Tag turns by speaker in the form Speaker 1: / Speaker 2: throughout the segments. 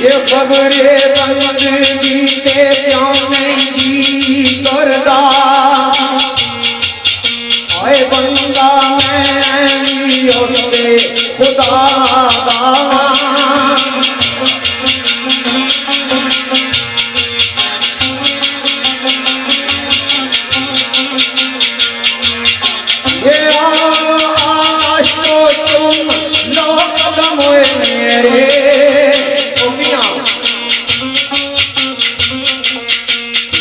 Speaker 1: ये खबरे बंदगी के क्यों नहीं जी करदा आए बंदा मैं उससे खुदा दा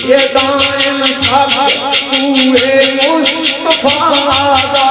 Speaker 1: ये दाएम सब पूरे मुस्तफा दा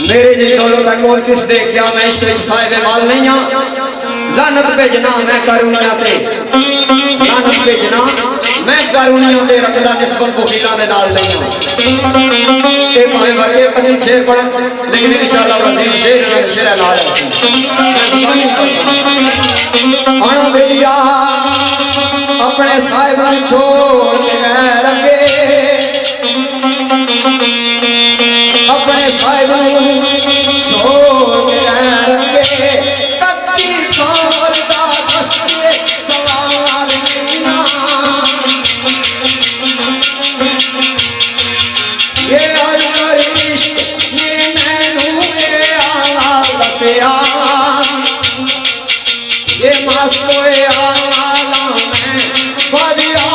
Speaker 1: मेरे जी दौलत कोल किस दे क्या मैं इस पे साहिब माल नहीं हां लानत भेजना मैं करूनिया ते लानत भेजना मैं करूनिया ते रखदा निस्बत फकीला दे नाल नहीं हां ए भावे वर्गे तक शेर पढ़न लेकिन इंशाअल्लाह वजीर शेर शेर नाल है आना बेलिया अपने साहिब ने छोड़ के गए रंगे अपने साहिब ने छोड़ के गए रंगे कत्ती छोड़ दा दस्ते सवाल नीना ये अजरिश ये मैनू ये आला दसिया ये मस्तोए आला में बढ़िया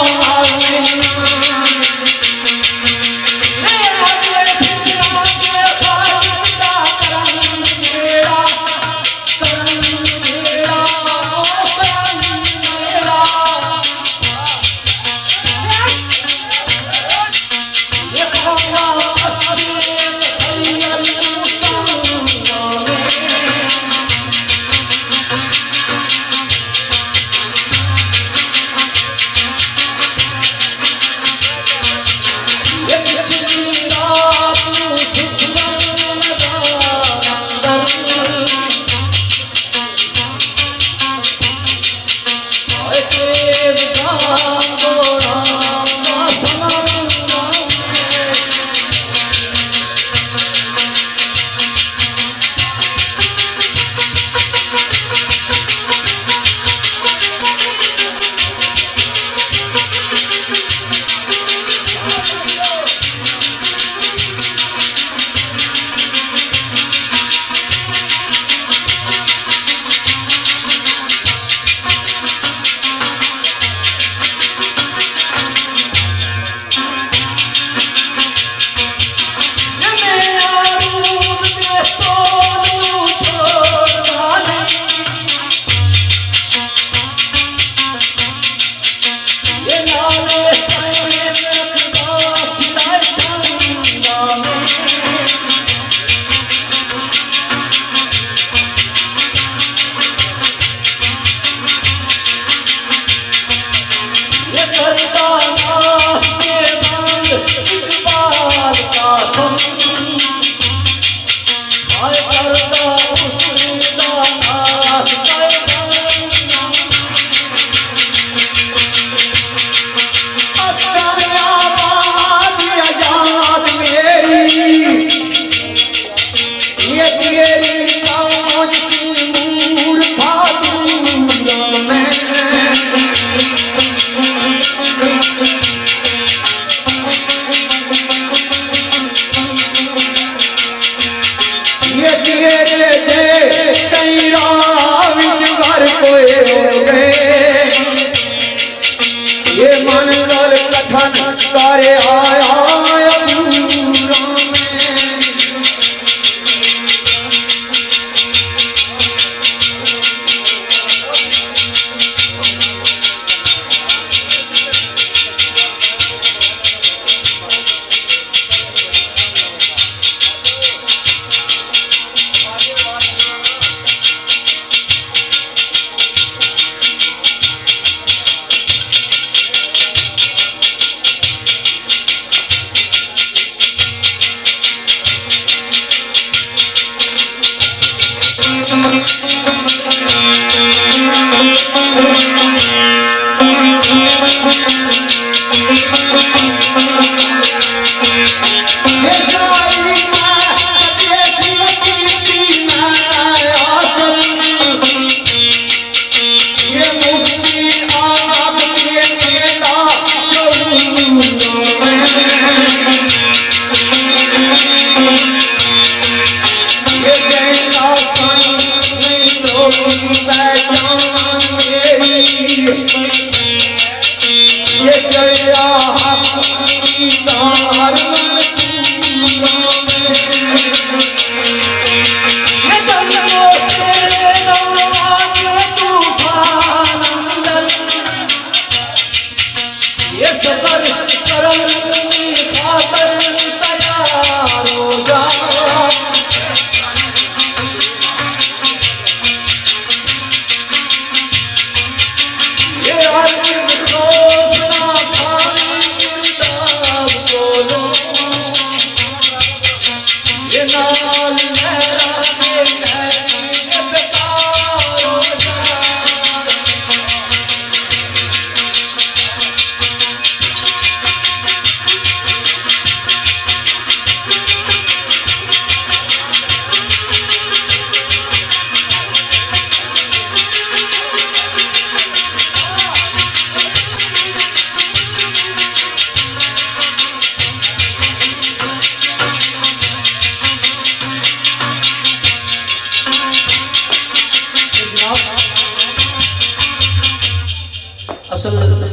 Speaker 1: करे आया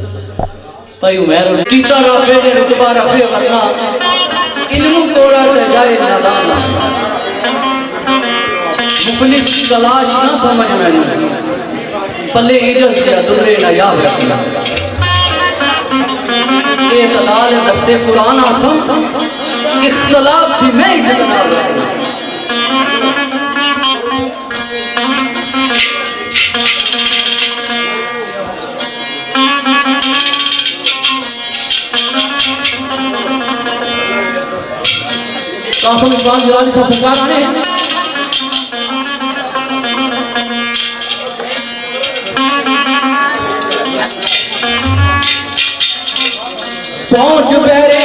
Speaker 2: भाई उमर कीता रफे ने रुतबा रफे करना इल्म कोड़ा ते जाए नादान मुफलिस तलाश ना समझ मैंने पल्ले इज्जत से दुर्रे ना याद रखना ये तलाल दरसे कुरान आसम इख्तलाफ थी मैं इज्जत ना रखना कासम इकबाल जिलानी साहब सरकार आने पहुंच बेरे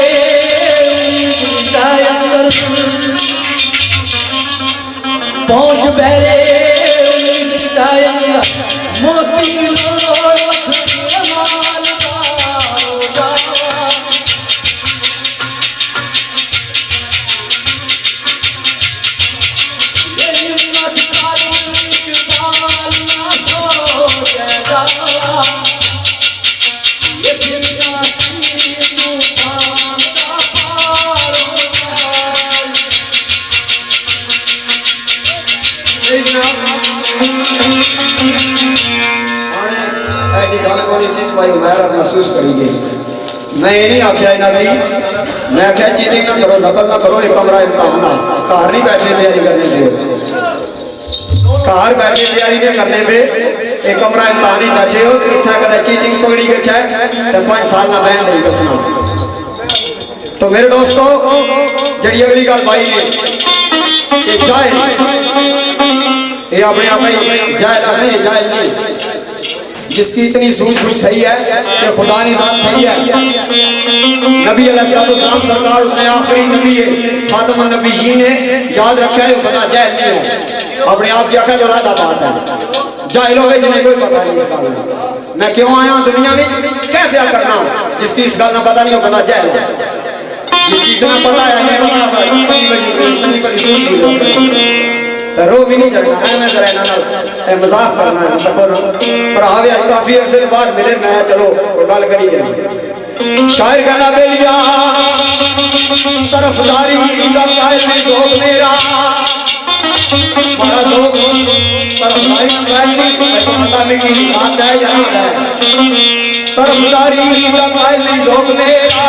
Speaker 2: अंदर पहुंच बेरे मोती
Speaker 1: महसूस करेंगे मैं ये नहीं आख्या इन्हों मैं आख्या चीटिंग ना करो नकल ना करो एक कमरा इम्तहान घर नहीं बैठे तैयारी करने पे घर बैठे तैयारी नहीं करने पे एक कमरा इम्तहान ही बैठे हो इतना कदा चीटिंग पकड़ी गई है 5 साल ना बहन नहीं दसना तो मेरे दोस्तों जी अगली गल भाई ने जाए ये अपने आप ही जाए रखने जाए नहीं जिसकी इतनी सूझ थी है कि खुदा निजात थी है नबी अलैहिस्सलाम सरकार उसने आखिरी नबी है खातमुन नबीयीन है याद रखा है पता जाहिल नहीं है अपने आप की आखिर औलादा बात है जाहिल हो गए जिन्हें कोई पता नहीं इस बात में मैं क्यों आया दुनिया में क्या प्यार करना जिसकी इस गल का पता नहीं हो पता जाहिल जिसकी इतना पता है नहीं पता चंगी बड़ी सूझ तो रो भी नहीं चढ़ना है मैं जरा ना मजाक करना है पर आवे काफी अरसे के बाद मिले मैं चलो गल करी गई शायर कहना बेलिया तरफदारी का कायल नहीं जोक मेरा बड़ा जोक तरफदारी का कायल नहीं मैं तो पता नहीं कि बात है या ना है तरफदारी का कायल नहीं जोक मेरा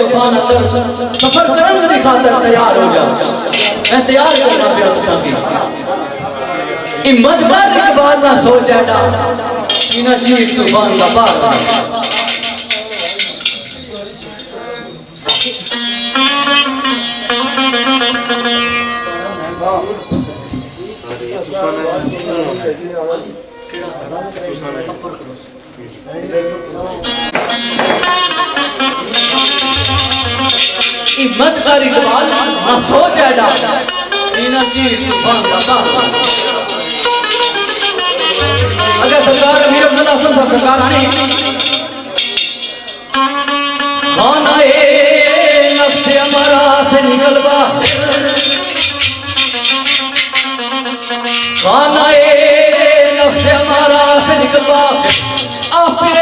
Speaker 1: तूफान अंदर सफर करने की खातर तैयार हो जा मैं तैयार करना पिया तुसा की हिम्मत कर के बाद ना सोच ऐडा सीना चीर तूफान का पार
Speaker 2: हिम्मत कर इकबाल ना सोच है डाल सीना चीर तूफान का अगर सरकार अमीर अफजल हसन साहब सरकार आने खाना ए नफ्स हमारा से निकलवा खाना ए नफ्स हमारा से निकलवा आपके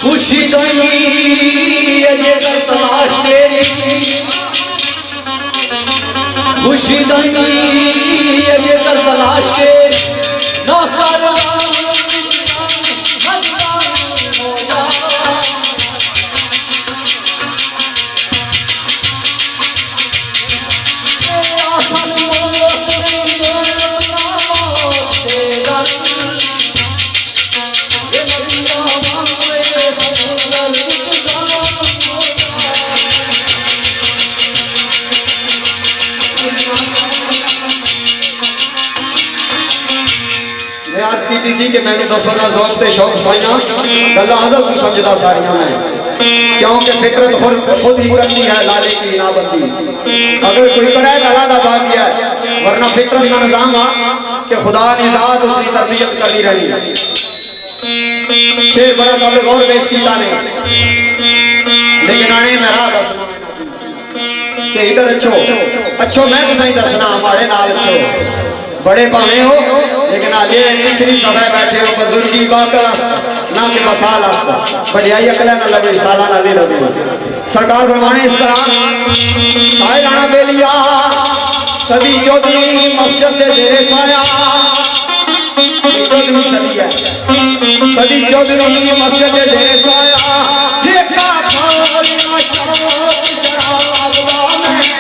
Speaker 2: खुशी दई अजे तलाश तेरी खुशी दई अजे तलाश तेरी ना कर
Speaker 1: किसी के मैंने दसों जोशते शौक साइया गल्ला हजल तू समझदा सारियां में क्योंकि फिक्रत खुद ही रखती है लाले की नाबंदी अगर कोई करे गला बात है वरना फिक्रत का निजाम कि खुदा ने जात उसकी तरबियत करनी रही शेर बड़ा काबिल गौर पेश किया ने लेकिन आने मेरा दसना कि इधर अच्छो मैं तो सही दसना हमारे नाल अच्छो बड़े भावे हो लेकिन आले पिछली सभा बैठे हो बुजुर्गी बाकल ना के मसाल आस्ता बढ़ियाई अकल ना लबड़ी साला ना ले लबड़ी सरकार फरमाने इस तरह आए राणा बेलिया सदी चौधरी मस्जिद दे जेरे साया चौधरी सदी है सदी चौधरी मस्जिद दे जेरे साया ठेका पालिया चौक शराब में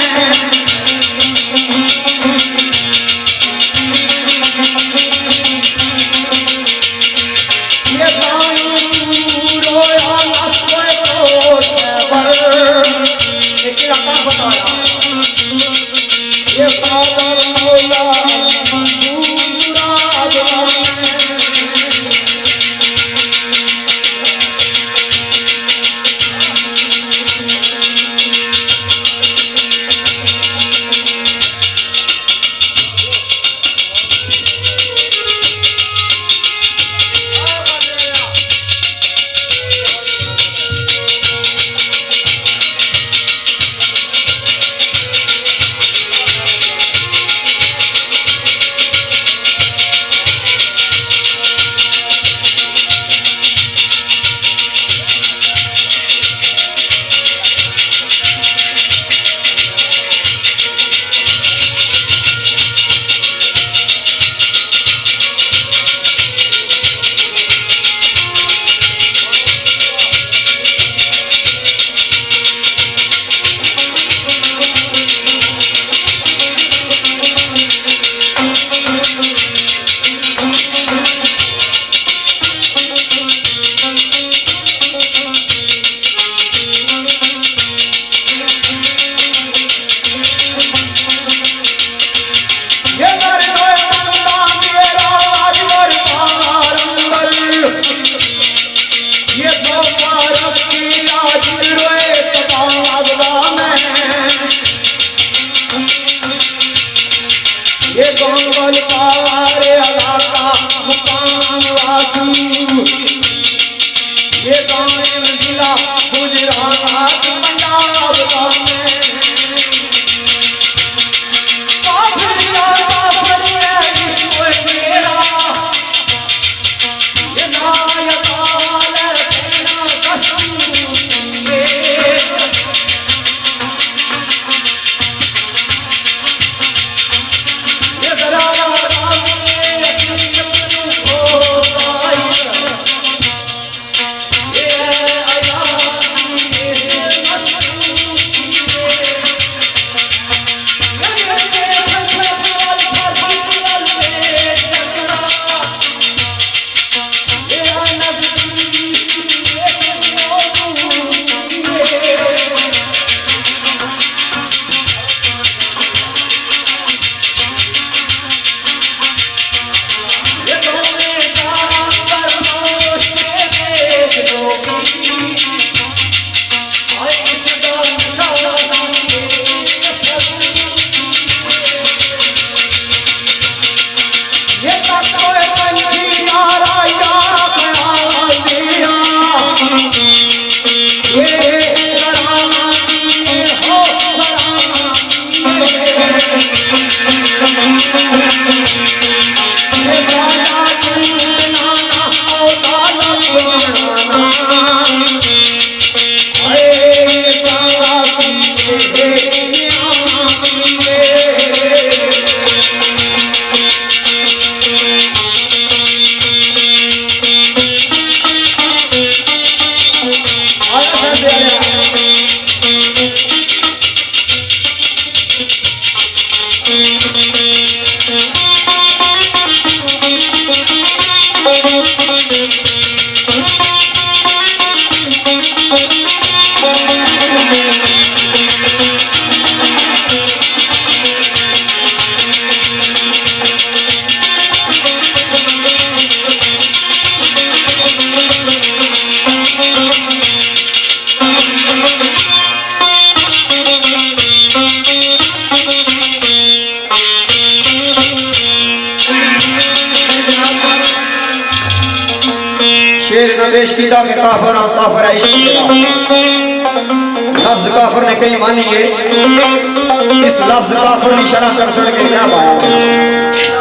Speaker 1: शेर ने पेश किया कि काफर काफर है इश्क मेरा। लफ्ज काफर ने कई मानी है, इस लफ्ज काफर ने इशारा कर सुन के क्या पाया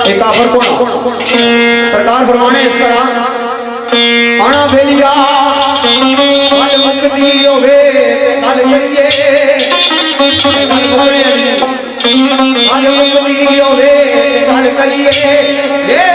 Speaker 1: ये काफर कौन? सरकार फरमाने इस तरह आना बेलिया गल मुकदी होवे गल करिए, गल मुकदी होवे गल करिए ये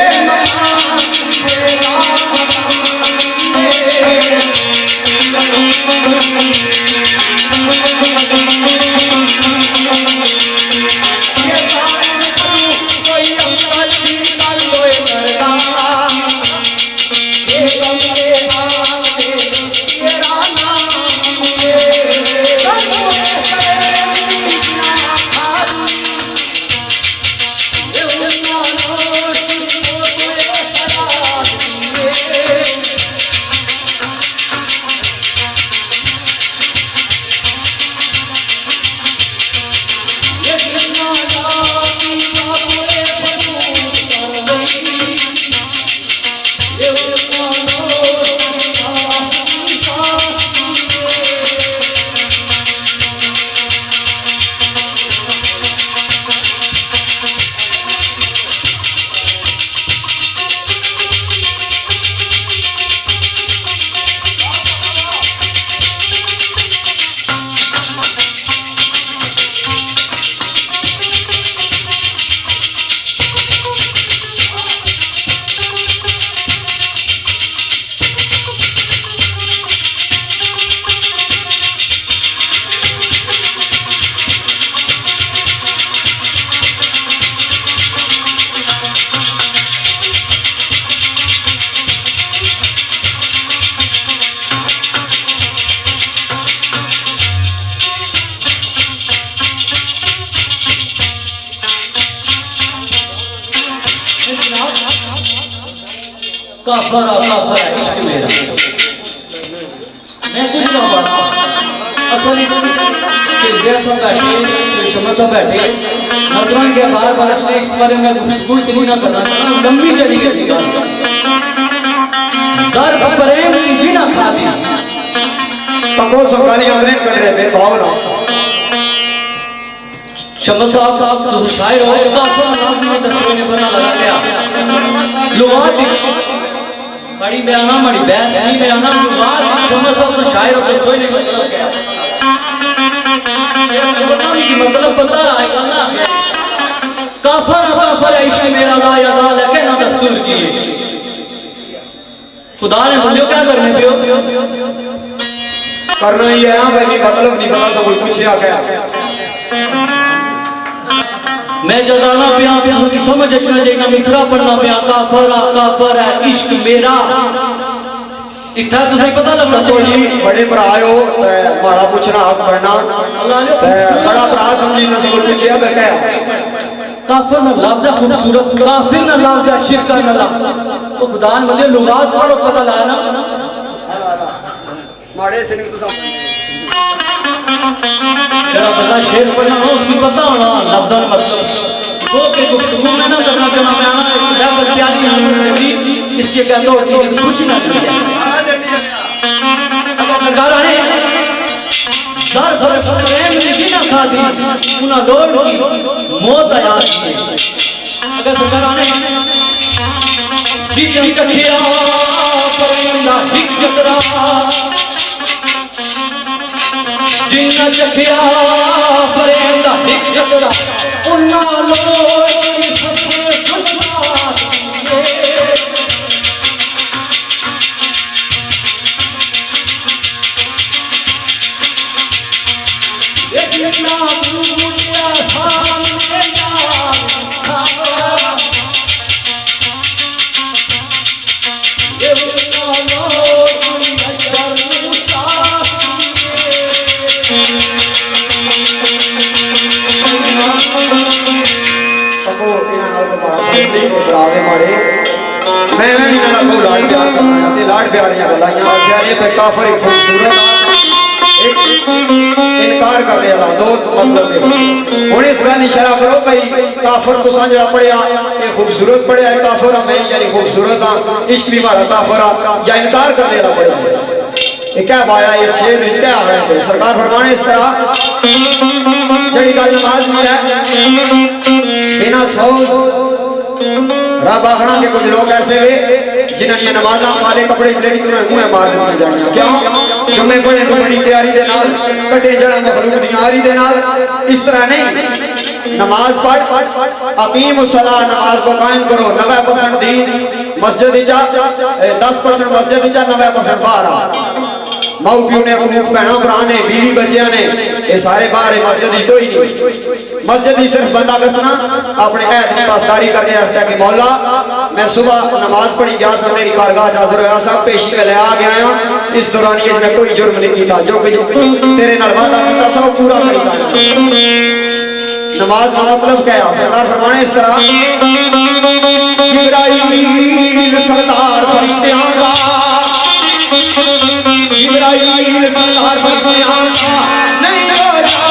Speaker 2: काफर काफर है इश्क मेरा। मैं कुछ ना पढ़ा असली के जैसा बैठे कोई समझ बैठे नजरों के बार बार इस बारे में गुफ्तगू इतनी ना करना लंबी चली गई सर प्रेम की जीना खाती
Speaker 1: तको संगाली आदरण कर रहे हैं भावना
Speaker 2: शमस साहब तो शायर हो काफर नाम में दसवें ने बना लगा लिया लुगात बड़ी बयाना बड़ी बहस नहीं बयाना लुगात शमस साहब तो शायर हो दसवें ने बना लगा ये मतलब पता है अल्लाह काफर काफर है इश्क मेरा ला यज़ाल है कहना दस्तूर की खुदा ने बोलियो क्या करने पियो
Speaker 1: करना ही है भाई मतलब नहीं पता सब कुछ क्या
Speaker 2: मैं जदाना पिया पिया की समझ रखना चाहिए मिसरा पढ़ना पिया काफर है इश्क मेरा इतना तुझे पता लगना
Speaker 1: चाहिए जी बड़े भरा हो माड़ा पूछना हक पढ़ना बड़ा भरा समझी ना सब कुछ है क्या
Speaker 2: काफिर ना लफ्ज़ खूबसूरत काफिर ना लफ्ज़ शिरक ना लफ्ज़ वो खुदा ने मुझे लुगात पढ़ो पता लगा ना
Speaker 1: माड़े से नहीं तो समझ
Speaker 2: जरा बंदा शेर पढ़ना हो उसकी पता होना लफ्ज़ों का मतलब वो के गुफ्तगू में ना करना चला मैं आना एक लफ्ज़ प्यारी हमें इसके कहते हो कि कुछ ना चाहिए अगर सरकार आने सर भर प्रेम ने ना खा दी उन्हें दौड़ की मौत आ जाती है अगर सरकार आने जिन चखिया परिंदा हिक जतरा जिन चखिया परिंदा हिक जतरा उन्ना लोग की सबसे जुल्मा ये जितना पूछया सामने यार
Speaker 1: ਇਹਨਾਂ ਨਾਲ ਤਾਂ ਬੜਾ ਫਰਕ ਬਰਾਵੇ ਮਾਰੇ मैं भी ना लगो लाड़ प्यार करना ते लाड़ प्यार ਦੀਆਂ ਗੱਲਾਂ ਆਖਿਆ ਨੇ पे काफर एक खूबसूरत एक इनकार कर रहा दो मतलब हुण इस गल इशारा करो भाई काफर तुसां जड़ा पढ़िया ये खूबसूरत पढ़िया है काफर मैं यानी खूबसूरत हां इश्क भी वाला काफर हां या इनकार कर रहा पढ़िया ये क्या बाया इस शेर विच क्या है सरकार फरमाने इस तरह जड़ी गल नमाज में है बिना सौज रब आखना के कुछ लोग ऐसे वे जिन्होंने नमाजा काले कपड़े लेनी तो मुंह मार दिया जानिया क्यों जुम्मे पढ़े तो बड़ी तैयारी दे नाल कटे जड़ा मखलूक दी यारी दे नाल इस तरह नहीं नमाज पढ़ अकीम सलाह नमाज को कायम करो 90% दीन मस्जिद चा 10% मस्जिद चा 90% बाहर माऊ प्यू ने अबू भैणा भरा ने बीवी बच्चियां ने ये सारे बाहर है मस्जिद ही कोई नहीं मस्जिद ही सिर्फ बंदा बसना अपने ऐद में पासदारी करने वास्ते कि मौला मैं सुबह नमाज पढ़ी गया सब मेरी बारगाह हाजिर होया सब पेशी पे ले आ गया हां इस दौरान ये मैं कोई जुर्म नहीं कीता जो कुछ तेरे नाल वादा कीता सब पूरा कीता नमाज का मतलब क्या है सरकार फरमाने इस तरह जिब्राइल सरदार फरिश्तियां दा जिब्राइल सरदार फरिश्तियां दा नहीं हो जाता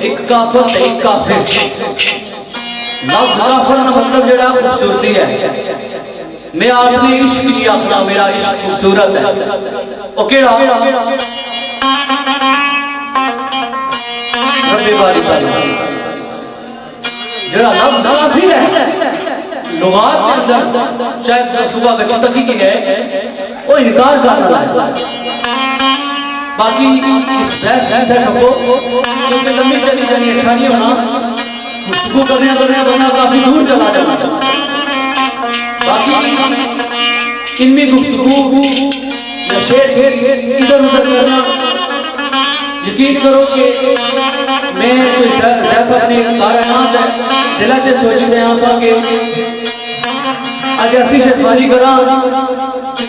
Speaker 2: एक काफर ते एक काफिर लफ्ज काफर का मतलब जेड़ा खूबसूरती है मैं अपने इश्क की आखना मेरा इश्क खूबसूरत है ओ केड़ा रब्बे बारी बारी जेड़ा लफ्ज काफिर है लुगात के अंदर शायद सुबह का चितकी की गए वो इनकार करना है बाकी इस बहस है क्योंकि लंबी चली जानी अच्छा नहीं होना गुफ्तगू करने बंदा काफी दूर चला जाना बाकी इनमें गुफ्तगू इधर उधर करना यकीन करो कि मैं जैसा अपने दिला च सोचते हैं कि आज ऐसी शेखवानी करा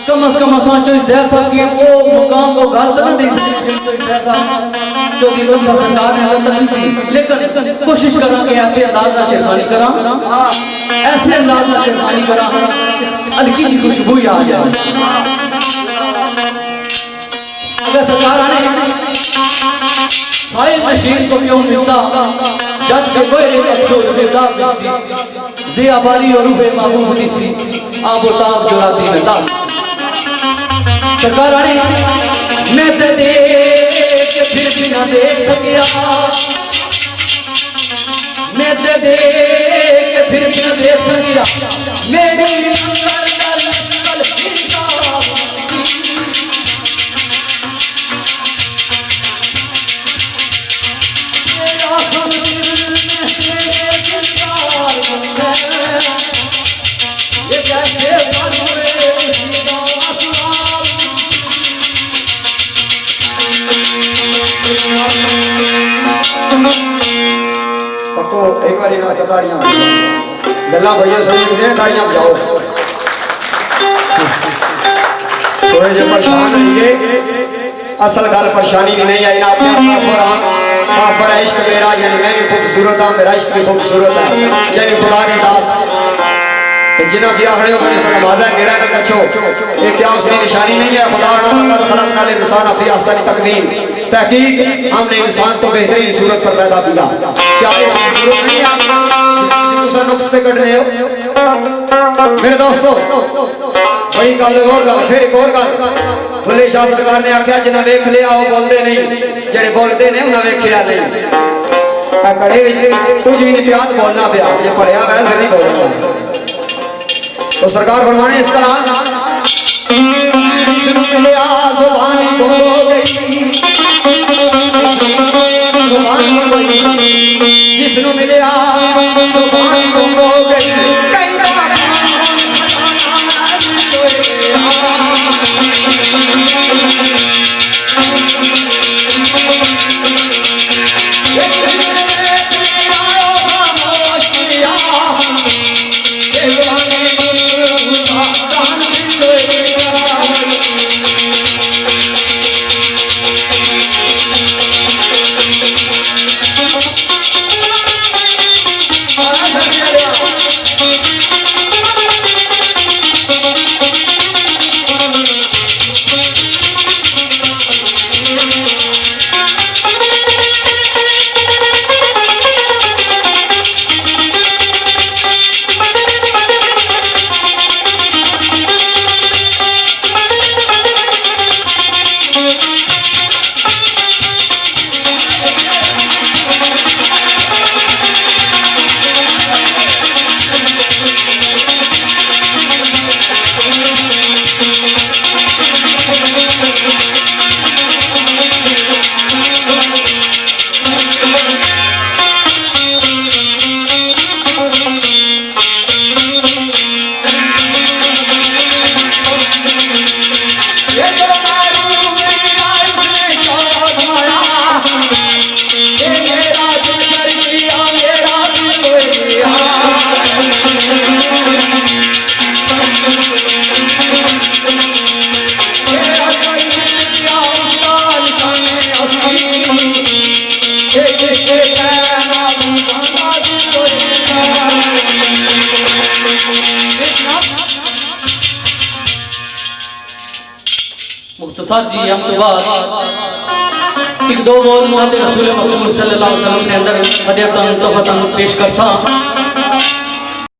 Speaker 2: कम अज कम असा जैसा कि वो मुकाम को गलत ना दे सकते जैसा जो दिलों का सरकार ने अंदर तक सी लेकिन कोशिश करा कि ऐसे अंदाज ना शेखवानी करा ऐसे अंदाज ना शेखवानी करा हल्की सी खुशबू आ जाए अगर सरकार आने साहिब नशीन को क्यों मिलता जब के कोई अफसोस देता ज़ियाबारी और रूहे महबूब दी सी आबो ताब जोड़ाती में ताब सरकार आने मैं ते ना देख सकिया मैं ते देख फिर भी ना देख सकिया मेरी
Speaker 1: पक्को एक बार नाश्ता ताड़ियां गल्ला बढ़िया समझते हैं ताड़ियां बजाओ थोड़े जो परेशान होंगे असल गल परेशानी भी नहीं आई ना अपने काफर है इश्क मेरा यानी मैं भी खूबसूरत हूं मेरा इश्क भी खूबसूरत है यानी खुदा की जात ते जिन्हों की आखड़े हो मैंने नमाजा नेड़ा ना कछो ये क्या उसकी निशानी नहीं है खुदा ने लक़द खलक़नल इंसान फी अहसनि तक़वीम तहकीक हमने इंसान को बेहतरीन सूरत पर पैदा किया क्या ये सूरत नहीं है जिसको नुक्स पे कट रहे हो मेरे दोस्तों बड़ी गल और गल फिर एक और गल भुल्ले शाह सरकार ने आख्या जिन्हें वेख लिया वो बोलते नहीं जेड़े बोलते ने उन्हें वेखिया नहीं कड़े कुछ भी नहीं प्याद बोलना पिया जे भरिया वैल फिर नहीं बोलना तो सरकार फरमाने इस तरह जिसने मिलिया ज़ुबानी गुम हो गई ज़ुबानी गुम हो गई जिसने मिलिया ज़ुबानी गुम हो गई
Speaker 2: मुख्तसर जी हम तो बाद एक दो बोल मुहम्मद रसूल मकबूल सल्लल्लाहु अलैहि वसल्लम के अंदर हदियतन तोहफतन पेश कर सा